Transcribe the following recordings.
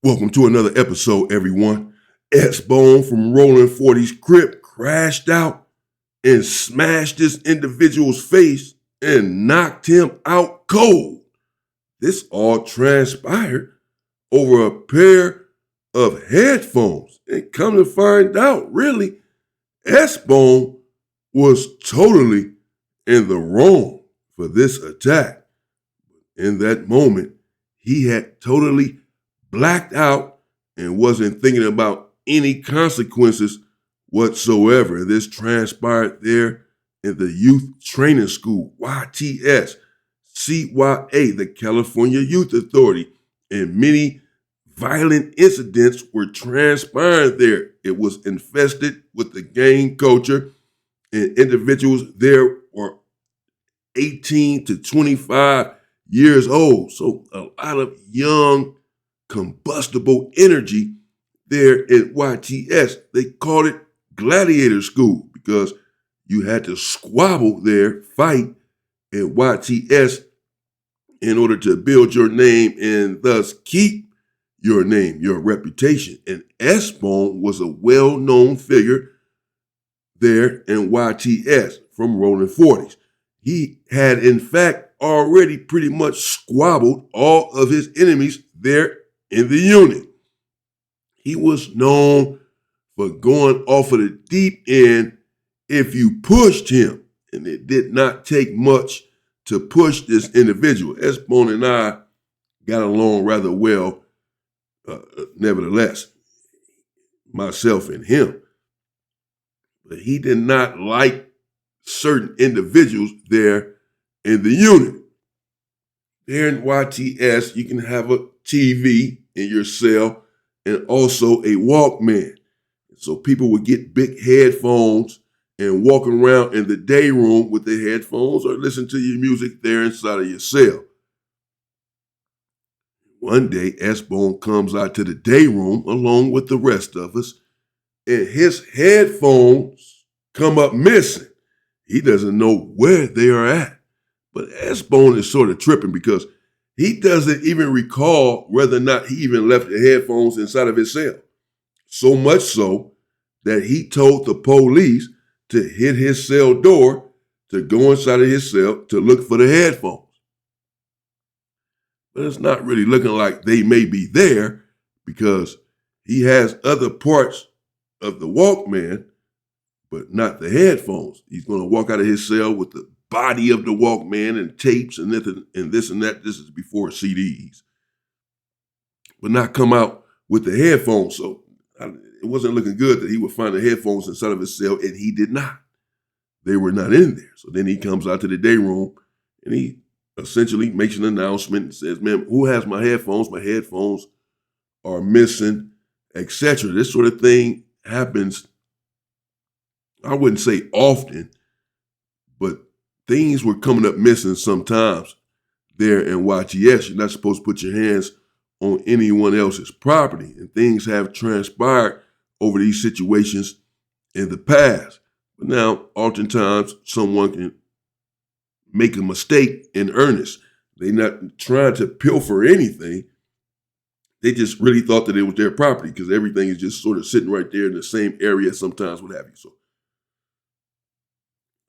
Welcome to another episode, everyone. S-Bone from Rollin 40's Crip crashed out and smashed this individual's face and knocked him out cold. This all transpired over a pair of headphones. And come to find out, really, S-Bone was totally in the wrong for this attack. In that moment, he had totally blacked out and wasn't thinking about any consequences whatsoever. This transpired there in the Youth Training School, YTS, CYA, the California Youth Authority, and many violent incidents were transpired there. It was infested with the gang culture, and individuals there were 18 to 25 years old. So a lot of young combustible energy there at YTS. They called it gladiator school because you had to squabble there, fight at YTS in order to build your name and thus keep your name, your reputation. And S-Bone was a well-known figure there in YTS from Rollin 40's. He had, in fact, already pretty much squabbled all of his enemies there in the unit. He was known for going off of the deep end if you pushed him, and it did not take much to push this individual. S-Bone and I got along rather well, nevertheless, myself and him. But he did not like certain individuals there in the unit. There in YTS, you can have a TV in your cell and also a Walkman. So people would get big headphones and walk around in the day room with the headphones or listen to your music there inside of your cell. One day, S-Bone comes out to the day room along with the rest of us, and his headphones come up missing. He doesn't know where they are at. But S-Bone is sort of tripping because he doesn't even recall whether or not he even left the headphones inside of his cell. So much so that he told the police to hit his cell door to go inside of his cell to look for the headphones. But it's not really looking like they may be there because he has other parts of the Walkman, but not the headphones. He's going to walk out of his cell with the body of the Walkman and tapes and this and that. This is before CDs. But not come out with the headphones. So it wasn't looking good that he would find the headphones inside of his cell, and he did not. They were not in there. So then he comes out to the day room, and he essentially makes an announcement and says, "Man, who has my headphones? My headphones are missing," etc. This sort of thing happens, I wouldn't say often, but things were coming up missing sometimes there in YTS. You're not supposed to put your hands on anyone else's property, and things have transpired over these situations in the past. But now, oftentimes, someone can make a mistake in earnest. They're not trying to pilfer anything. They just really thought that it was their property because everything is just sort of sitting right there in the same area sometimes, what have you. So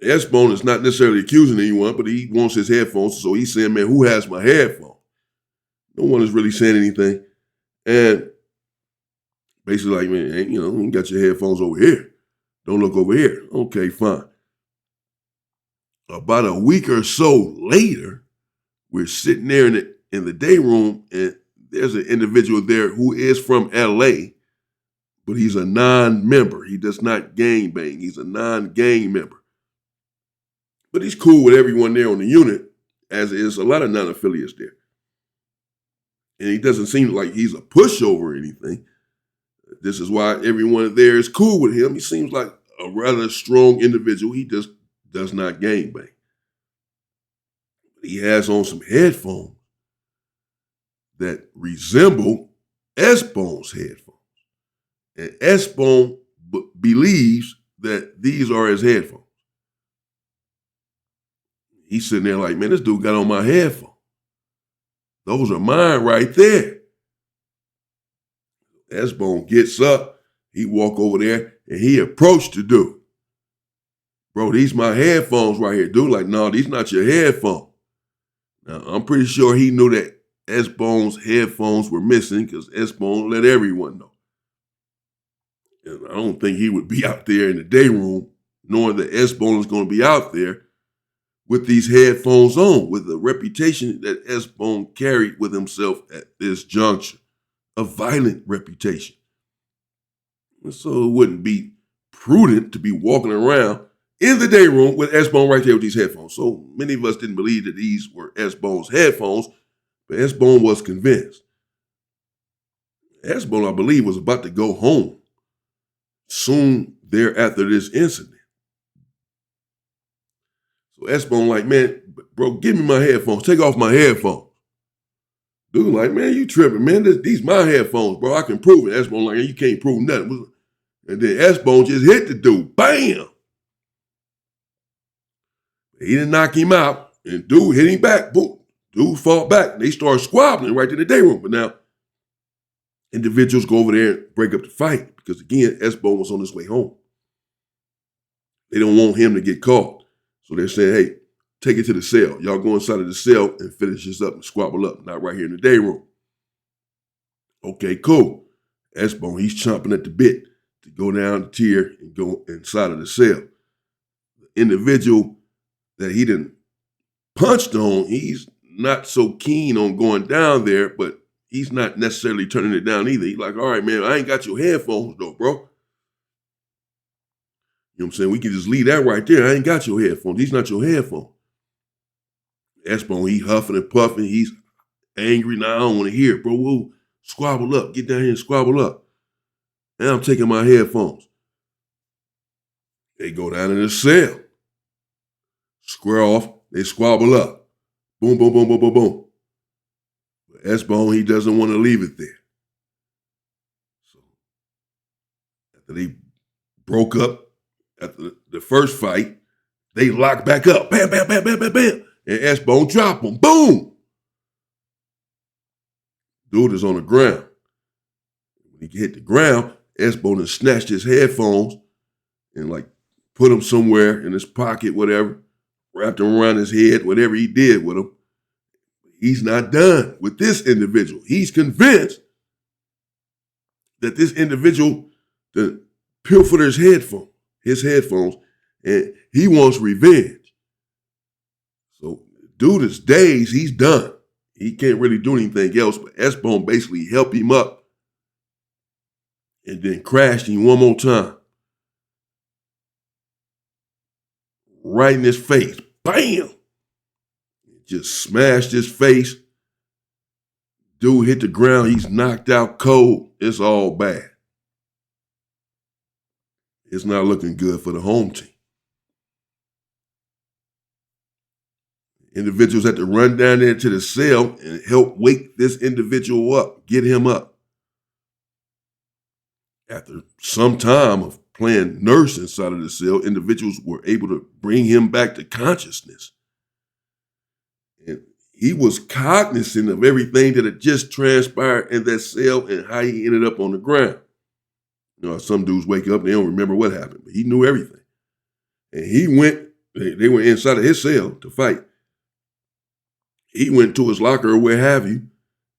S-Bone is not necessarily accusing anyone, but he wants his headphones. So he's saying, "Man, who has my headphones?" No one is really saying anything. And basically like, "Man, you got your headphones over here. Don't look over here." Okay, fine. About a week or so later, we're sitting there in the day room, and there's an individual there who is from LA, but he's a non-member. He does not gang bang. He's a non-gang member. But he's cool with everyone there on the unit, as is a lot of non-affiliates there. And he doesn't seem like he's a pushover or anything. This is why everyone there is cool with him. He seems like a rather strong individual. He just does not gang bang. But he has on some headphones that resemble S-Bone's headphones. And S-Bone believes that these are his headphones. He's sitting there like, "Man, this dude got on my headphones. Those are mine right there." S-Bone gets up, he walk over there, and he approached the dude. Bro, these my headphones right here. Dude, like, no, these not your headphones. Now, I'm pretty sure he knew that S-Bone's headphones were missing because S-Bone let everyone know. And I don't think he would be out there in the day room knowing that S-Bone is going to be out there with these headphones on, with the reputation that S-Bone carried with himself at this juncture, a violent reputation. So it wouldn't be prudent to be walking around in the day room with S-Bone right there with these headphones. So many of us didn't believe that these were S-Bone's headphones, but S-Bone was convinced. S-Bone, I believe, was about to go home soon thereafter this incident. So S-Bone like, man, bro, give me my headphones. Take off my headphones. Dude like, man, you tripping, man. These my headphones, bro. I can prove it. S-Bone like, you can't prove nothing. And then S-Bone just hit the dude. Bam! He didn't knock him out. And dude hit him back. Boom. Dude fought back. They started squabbling right in the day room. But now, individuals go over there and break up the fight because, again, S-Bone was on his way home. They don't want him to get caught. So they're saying, hey, take it to the cell. Y'all go inside of the cell and finish this up and squabble up, not right here in the day room. Okay, cool. S-Bone, he's chomping at the bit to go down the tier and go inside of the cell. The individual that he didn't punched on, he's not so keen on going down there, but he's not necessarily turning it down either. He's like, all right, man, I ain't got your headphones though, bro. You know what I'm saying? We can just leave that right there. I ain't got your headphones. These not your headphones. S-Bone, he huffing and puffing. He's angry. Now I don't want to hear it, bro. Whoa, squabble up. Get down here and squabble up. And I'm taking my headphones. They go down in the cell. Square off. They squabble up. Boom, boom, boom, boom, boom, boom. But S-Bone, he doesn't want to leave it there. So after they broke up, after the first fight, they locked back up. Bam, bam, bam, bam, bam, bam. And S-Bone dropped him. Boom! Dude is on the ground. When he hit the ground, S-Bone snatched his headphones and like put them somewhere in his pocket, whatever, wrapped them around his head, whatever he did with them. He's not done with this individual. He's convinced that this individual pilfered his headphones, and he wants revenge. So dude is dazed, he's done. He can't really do anything else, but S-Bone basically helped him up and then crashed him one more time. Right in his face. Bam! Just smashed his face. Dude hit the ground. He's knocked out cold. It's all bad. It's not looking good for the home team. Individuals had to run down there to the cell and help wake this individual up, get him up. After some time of playing nurse inside of the cell, individuals were able to bring him back to consciousness. And he was cognizant of everything that had just transpired in that cell and how he ended up on the ground. You know, some dudes wake up and they don't remember what happened, but he knew everything. And they went inside of his cell to fight. He went to his locker or where have you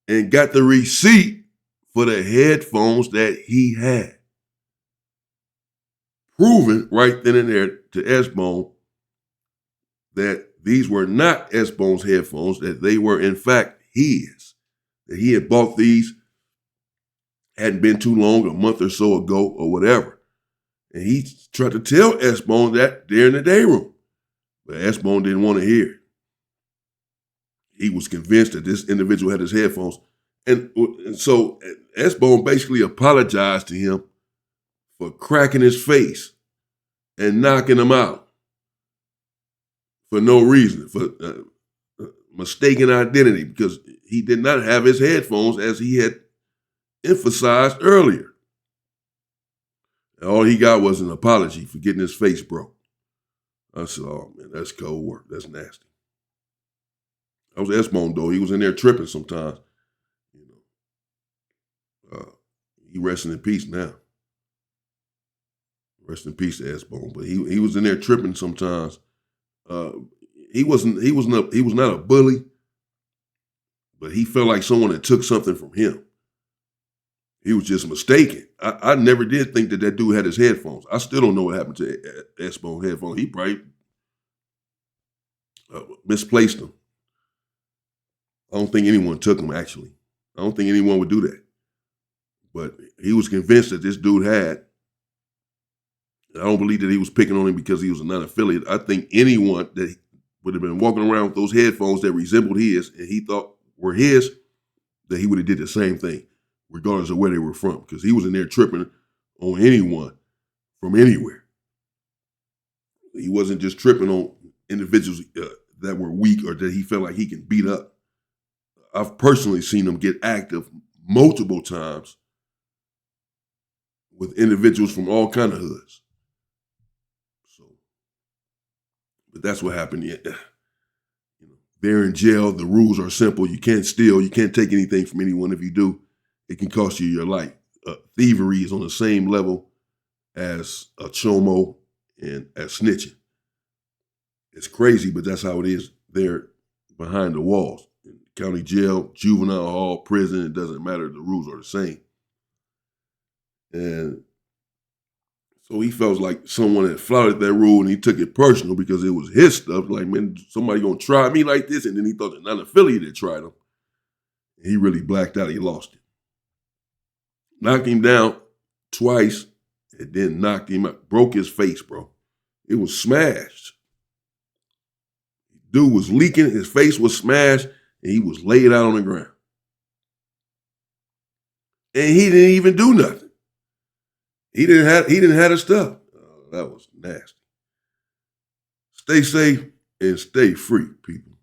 and got the receipt for the headphones that he had. Proving right then and there to S-Bone that these were not S-Bone's headphones, that they were in fact his. That he had bought these, hadn't been too long, a month or so ago or whatever. And he tried to tell S-Bone that there in the day room. But S-Bone didn't want to hear it. He was convinced that this individual had his headphones. And so S-Bone basically apologized to him for cracking his face and knocking him out for no reason, for mistaken identity, because he did not have his headphones as he had emphasized earlier. And all he got was an apology for getting his face broke. I said, oh man, that's cold work. That's nasty. That was S-Bone though. He was in there tripping sometimes. He resting in peace now. Rest in peace to S-Bone. But he was in there tripping sometimes. He was not a bully, but he felt like someone that took something from him. He was just mistaken. I never did think that dude had his headphones. I still don't know what happened to S-Bone headphones. He probably misplaced them. I don't think anyone took them, actually. I don't think anyone would do that. But he was convinced that this dude had. I don't believe that he was picking on him because he was a non-affiliate. I think anyone that would have been walking around with those headphones that resembled his and he thought were his, that he would have did the same thing, regardless of where they were from, because he was in there tripping on anyone from anywhere. He wasn't just tripping on individuals that were weak or that he felt like he can beat up. I've personally seen him get active multiple times with individuals from all kind of hoods. But that's what happened. Yeah. They're in jail. The rules are simple. You can't steal. You can't take anything from anyone. If you do, it can cost you your life. Thievery is on the same level as a chomo and as snitching. It's crazy, but that's how it is there behind the walls. In county jail, juvenile hall, prison, it doesn't matter. The rules are the same. And so he felt like someone had flouted that rule and he took it personal because it was his stuff. Like, man, somebody gonna try me like this? And then he thought that non-affiliate had tried him. And he really blacked out. He lost it. Knocked him down twice and then knocked him out. Broke his face, bro. It was smashed. Dude was leaking. His face was smashed and he was laid out on the ground. And he didn't even do nothing. He didn't have the stuff. That was nasty. Stay safe and stay free, people.